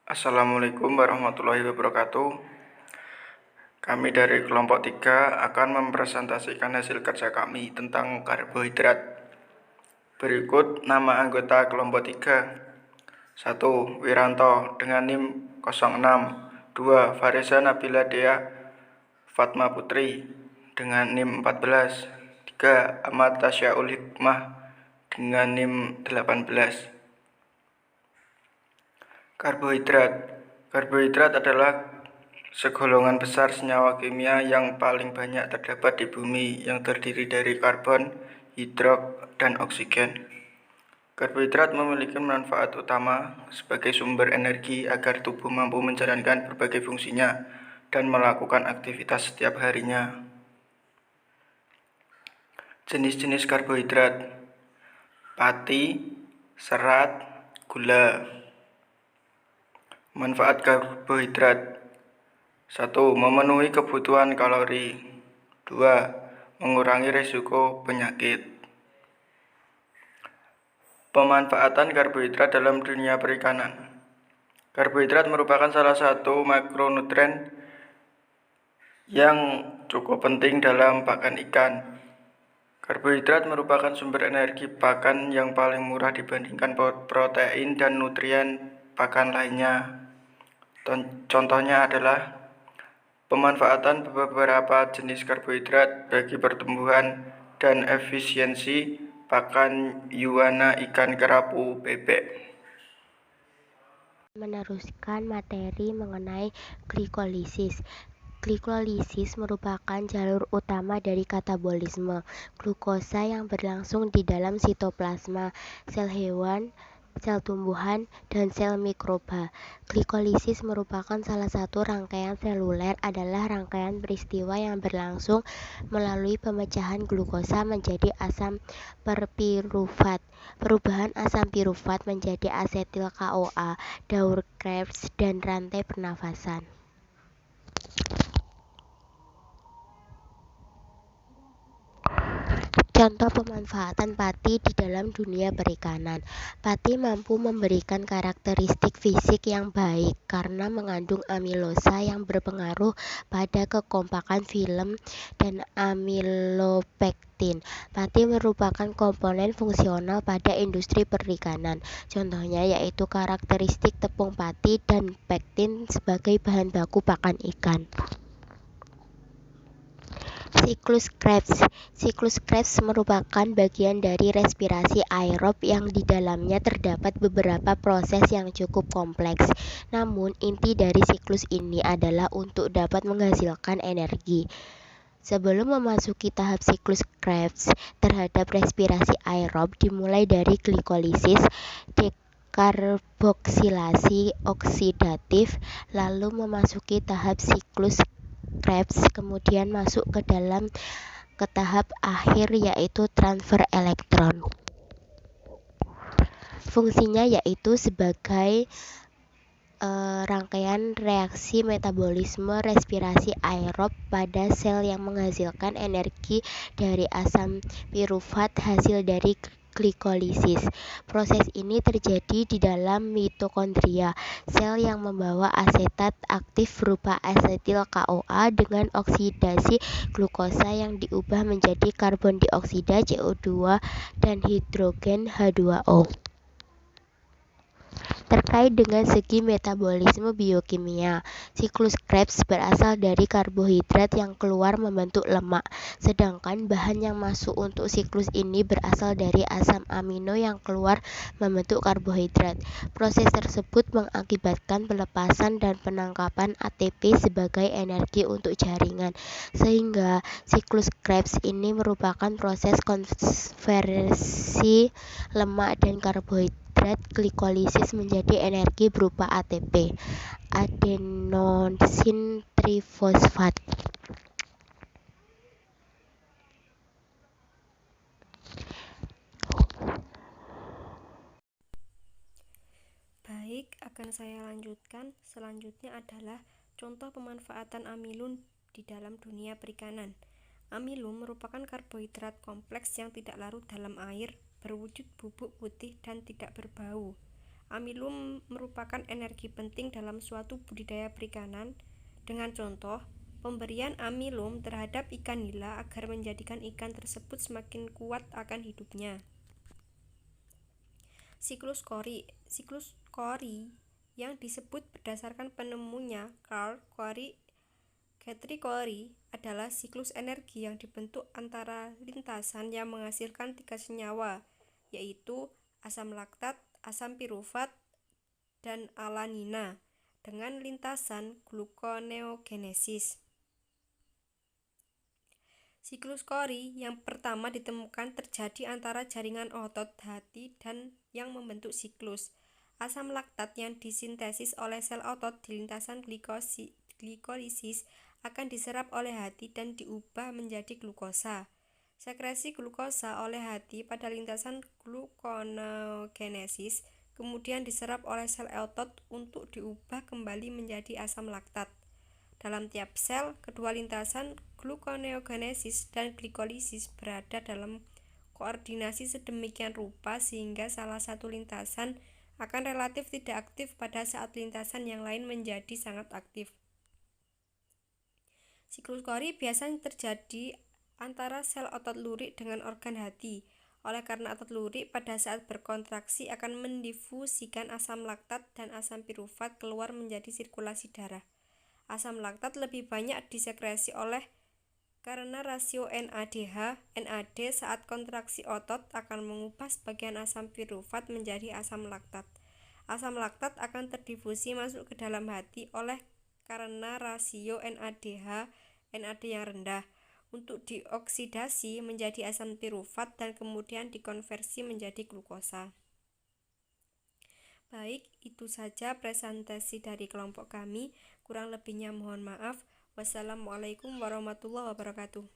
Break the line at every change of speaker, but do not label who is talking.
Assalamualaikum warahmatullahi wabarakatuh. Kami dari kelompok 3 akan mempresentasikan hasil kerja kami tentang karbohidrat. Berikut nama anggota kelompok 3. 1. Wiranto dengan NIM 06. 2. Farisa Nabila Dea Fatma Putri dengan NIM 14. 3. Ahmad Tasyaul Hikmah dengan NIM 18. Karbohidrat adalah segolongan besar senyawa kimia yang paling banyak terdapat di bumi, yang terdiri dari karbon, hidrogen, dan oksigen. Karbohidrat memiliki manfaat utama sebagai sumber energi agar tubuh mampu menjalankan berbagai fungsinya dan melakukan aktivitas setiap harinya. Jenis-jenis karbohidrat: pati, serat, gula. Manfaat karbohidrat: 1. Memenuhi kebutuhan kalori. 2. Mengurangi risiko penyakit. Pemanfaatan karbohidrat dalam dunia perikanan. Karbohidrat merupakan salah satu makronutrien yang cukup penting dalam pakan ikan. Karbohidrat merupakan sumber energi pakan yang paling murah dibandingkan protein dan nutrien pakan lainnya. Contohnya adalah pemanfaatan beberapa jenis karbohidrat bagi pertumbuhan dan efisiensi pakan yuana ikan kerapu bebek.
Meneruskan materi mengenai glikolisis. Glikolisis merupakan jalur utama dari katabolisme glukosa yang berlangsung di dalam sitoplasma, sel hewan, sel tumbuhan, dan sel mikroba. Glikolisis merupakan salah satu rangkaian seluler adalah rangkaian peristiwa yang berlangsung melalui pemecahan glukosa menjadi asam perpirufat. Perubahan asam pirufat menjadi asetil CoA, daur Krebs, dan rantai pernafasan. Contoh pemanfaatan pati di dalam dunia perikanan. Pati mampu memberikan karakteristik fisik yang baik karena mengandung amilosa yang berpengaruh pada kekompakan film dan amilopektin. Pati merupakan komponen fungsional pada industri perikanan. Contohnya yaitu karakteristik tepung pati dan pektin sebagai bahan baku pakan ikan. Siklus Krebs. Siklus Krebs merupakan bagian dari respirasi aerob yang di dalamnya terdapat beberapa proses yang cukup kompleks. Namun, inti dari siklus ini adalah untuk dapat menghasilkan energi. Sebelum memasuki tahap siklus Krebs terhadap respirasi aerob dimulai dari glikolisis, dekarboksilasi oksidatif, lalu memasuki tahap siklus Krebs, kemudian masuk ke tahap akhir yaitu transfer elektron. Fungsinya yaitu sebagai rangkaian reaksi metabolisme respirasi aerob pada sel yang menghasilkan energi dari asam pirufat hasil dari glikolisis. Proses ini terjadi di dalam mitokondria, sel yang membawa asetat aktif berupa asetil CoA dengan oksidasi glukosa yang diubah menjadi karbon dioksida CO2 dan hidrogen H2O. Terkait dengan segi metabolisme biokimia, siklus Krebs berasal dari karbohidrat yang keluar membentuk lemak, sedangkan bahan yang masuk untuk siklus ini berasal dari asam amino yang keluar membentuk karbohidrat. Proses tersebut mengakibatkan pelepasan dan penangkapan ATP sebagai energi untuk jaringan, sehingga siklus Krebs ini merupakan proses konversi lemak dan karbohidrat glikolisis menjadi energi berupa ATP, adenosin trifosfat.
Baik, akan saya lanjutkan. Selanjutnya adalah contoh pemanfaatan amilum di dalam dunia perikanan. Amilum merupakan karbohidrat kompleks yang tidak larut dalam air, berwujud bubuk putih dan tidak berbau. amilum merupakan energi penting dalam suatu budidaya perikanan, dengan contoh pemberian amilum terhadap ikan nila agar menjadikan ikan tersebut semakin kuat akan hidupnya. Siklus Cori yang disebut berdasarkan penemunya Carl Guthrie Cori adalah siklus energi yang dibentuk antara lintasan yang menghasilkan 3 senyawa, yaitu asam laktat, asam pirufat, dan alanina, dengan lintasan gluconeogenesis. Siklus Cori yang pertama ditemukan terjadi antara jaringan otot hati dan yang membentuk siklus. Asam laktat yang disintesis oleh sel otot di lintasan glikolisis akan diserap oleh hati dan diubah menjadi glukosa. Sekresi glukosa oleh hati pada lintasan gluconeogenesis kemudian diserap oleh sel otot untuk diubah kembali menjadi asam laktat. Dalam tiap sel, kedua lintasan gluconeogenesis dan glikolisis berada dalam koordinasi sedemikian rupa sehingga salah satu lintasan akan relatif tidak aktif pada saat lintasan yang lain menjadi sangat aktif. Siklus Cori biasanya terjadi antara sel otot lurik dengan organ hati. Oleh karena otot lurik pada saat berkontraksi akan mendifusikan asam laktat dan asam pirufat keluar menjadi sirkulasi darah. Asam laktat lebih banyak disekresi karena rasio NADH/NAD saat kontraksi otot akan mengubah sebagian asam pirufat menjadi asam laktat. Asam laktat akan terdifusi masuk ke dalam hati karena rasio NADH/NAD yang rendah untuk dioksidasi menjadi asam pirufat dan kemudian dikonversi menjadi glukosa. Baik, itu saja presentasi dari kelompok kami. Kurang lebihnya mohon maaf. Wassalamualaikum warahmatullahi wabarakatuh.